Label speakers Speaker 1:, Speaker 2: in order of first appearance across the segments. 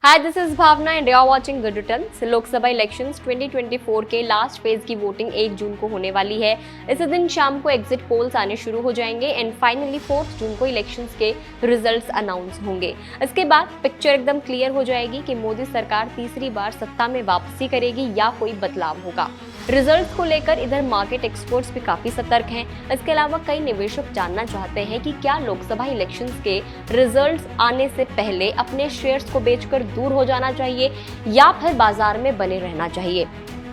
Speaker 1: Hi, this is Bhavna and you are watching good returns. Lok Sabha elections 2024 के last phase की voting 1 June को होने वाली है। इसी दिन शाम को एग्जिट पोल्स आने शुरू हो जाएंगे एंड फाइनली 4 जून को इलेक्शंस के रिजल्ट्स अनाउंस होंगे। इसके बाद पिक्चर एकदम क्लियर हो जाएगी कि मोदी सरकार तीसरी बार सत्ता में वापसी करेगी या कोई बदलाव होगा। रिजल्ट्स को लेकर इधर मार्केट एक्सपर्ट्स भी काफी सतर्क हैं। इसके अलावा कई निवेशक जानना चाहते हैं कि क्या लोकसभा इलेक्शंस के रिजल्ट्स आने से पहले अपने शेयर्स को बेचकर दूर हो जाना चाहिए या फिर बाजार में बने रहना चाहिए,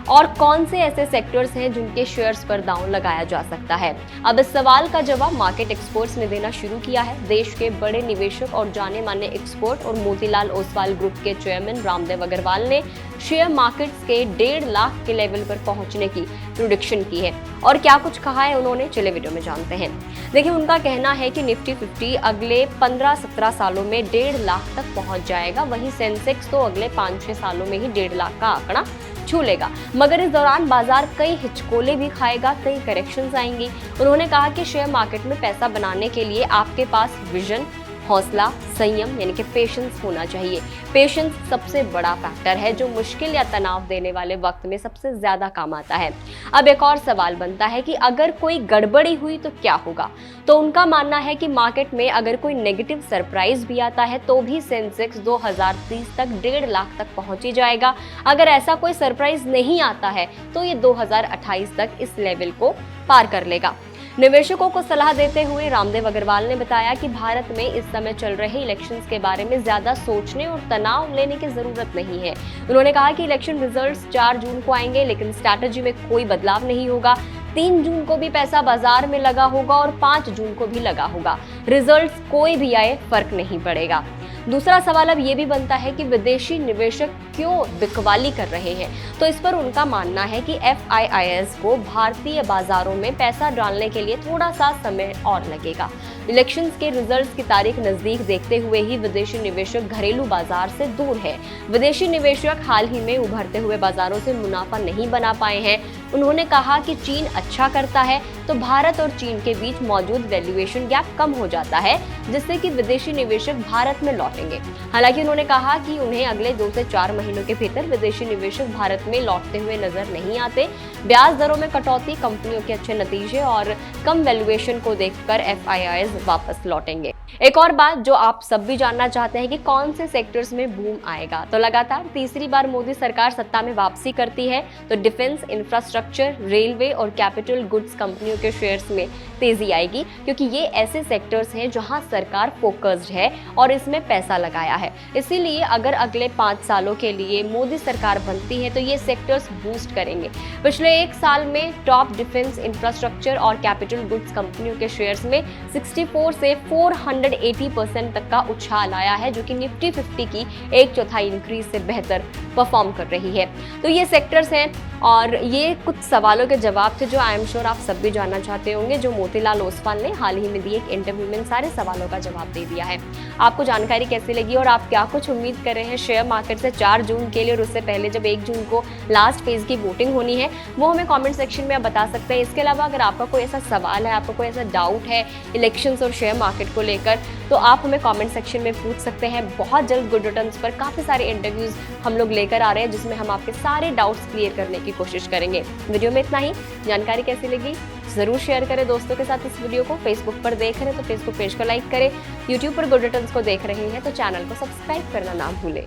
Speaker 1: और कौन से ऐसे सेक्टर्स हैं जिनके शेयर्स पर दांव लगाया जा सकता है। अब इस सवाल का जवाब मार्केट एक्सपर्ट्स ने देना शुरू किया है। देश के बड़े निवेशक और जाने माने एक्सपर्ट और मोतीलाल ओसवाल ग्रुप के चेयरमैन रामदेव अग्रवाल ने शेयर मार्केट्स के 1.5 लाख के लेवल पर पहुंचने की प्रेडिक्शन की है। और क्या कुछ कहा है उन्होंने, चले वीडियो में जानते हैं। देखिए, उनका कहना है कि निफ्टी 50 अगले 15-17 सालों में 1.5 लाख तक पहुंच जाएगा। वहीं सेंसेक्स तो अगले 5-6 सालों में ही 1.5 लाख का आंकड़ा छू लेगा, मगर इस दौरान बाजार कई हिचकोले भी खाएगा, कई करेक्शंस आएंगी। उन्होंने कहा कि शेयर मार्केट में पैसा बनाने के लिए आपके पास विजन, हौसला, संयम यानी कि पेशेंस होना चाहिए। पेशेंस सबसे बड़ा फैक्टर है जो मुश्किल या तनाव देने वाले वक्त में सबसे ज्यादा काम आता है। अब एक और सवाल बनता है कि अगर कोई गड़बड़ी हुई तो क्या होगा। तो उनका मानना है कि मार्केट में अगर कोई नेगेटिव सरप्राइज भी आता है तो भी सेंसेक्स 2030 तक 1.5 लाख तक पहुंच ही जाएगा। अगर ऐसा कोई सरप्राइज नहीं आता है तो ये 2028 तक इस लेवल को पार कर लेगा। निवेशकों को सलाह देते हुए रामदेव अग्रवाल ने बताया कि भारत में इस समय चल रहे इलेक्शंस के बारे में ज्यादा सोचने और तनाव लेने की जरूरत नहीं है। उन्होंने कहा कि इलेक्शन रिजल्ट्स 4 जून को आएंगे, लेकिन स्ट्रैटेजी में कोई बदलाव नहीं होगा। 3 जून को भी पैसा बाजार में लगा होगा और 5 जून को भी लगा होगा। रिजल्ट्स कोई भी आए, फर्क नहीं पड़ेगा। दूसरा सवाल अब ये भी बनता है कि विदेशी निवेशक क्यों बिकवाली कर रहे हैं। तो इस पर उनका मानना है कि FIIs को भारतीय बाजारों में पैसा डालने के लिए थोड़ा सा समय और लगेगा। इलेक्शंस के रिजल्ट्स की तारीख नजदीक देखते हुए ही विदेशी निवेशक घरेलू बाजार से दूर है। विदेशी निवेशक हाल ही में उभरते हुए बाजारों से मुनाफा नहीं बना पाए हैं। उन्होंने कहा कि चीन अच्छा करता है तो भारत और चीन के बीच मौजूद वैल्यूएशन गैप कम हो जाता है, जिससे कि विदेशी निवेशक भारत में लौटेंगे। हालांकि उन्होंने कहा कि उन्हें अगले 2 से 4 महीनों के भीतर विदेशी निवेशक भारत में लौटते हुए नजर नहीं आते। ब्याज दरों में कटौती, कंपनियों के अच्छे नतीजे और कम वैल्यूएशन को देखकर FIIs वापस लौटेंगे। एक और बात जो आप सब भी जानना चाहते हैं कि कौन से सेक्टर्स में बूम आएगा। तो लगातार तीसरी बार मोदी सरकार सत्ता में वापसी करती है तो डिफेंस, इंफ्रास्ट्रक्चर, रेलवे और कैपिटल गुड्स कंपनियों के शेयर्स में तेजी आएगी, क्योंकि ये ऐसे सेक्टर्स हैं जहां सरकार फोकस्ड है और इसमें पैसा लगाया है। इसीलिए अगर अगले 5 सालों के लिए मोदी सरकार बनती है तो ये सेक्टर्स बूस्ट करेंगे। पिछले 1 साल में टॉप डिफेंस, इंफ्रास्ट्रक्चर और कैपिटल गुड्स कंपनियों के शेयर्स में 64 से 480% तक का उछाल आया है, जो कि निफ्टी 50 की 1/4 इंक्रीज से बेहतर परफॉर्म कर रही है। तो ये सेक्टर्स हैं और ये कुछ सवालों के जवाब थे जो आई एम श्योर आप सब भी जानना चाहते होंगे, जो मोतीलाल ओसवाल ने हाल ही में दिए एक इंटरव्यू में सारे सवालों का जवाब दे दिया है। आपको जानकारी कैसी लगी और आप क्या कुछ उम्मीद कर रहे हैं शेयर मार्केट से 4 जून के लिए और उससे पहले जब 1 जून को लास्ट फेज की वोटिंग होनी है, वो हमें कॉमेंट सेक्शन में आप बता सकते हैं। इसके अलावा अगर आपका कोई ऐसा सवाल है, आपका कोई ऐसा डाउट है इलेक्शंस और शेयर मार्केट को लेकर, तो आप हमें कमेंट सेक्शन में पूछ सकते हैं। बहुत जल्द गुड रिटर्न्स पर काफी सारे इंटरव्यूज हम लोग लेकर आ रहे हैं, जिसमें हम आपके सारे डाउट्स क्लियर करने की कोशिश करेंगे। वीडियो में इतना ही। जानकारी कैसी लगी जरूर शेयर करें दोस्तों के साथ। इस वीडियो को फेसबुक पर देख रहे हैं तो फेसबुक पेज को लाइक करें। यूट्यूब पर गुड रिटर्न्स को देख रहे हैं तो चैनल को सब्सक्राइब करना ना भूलें।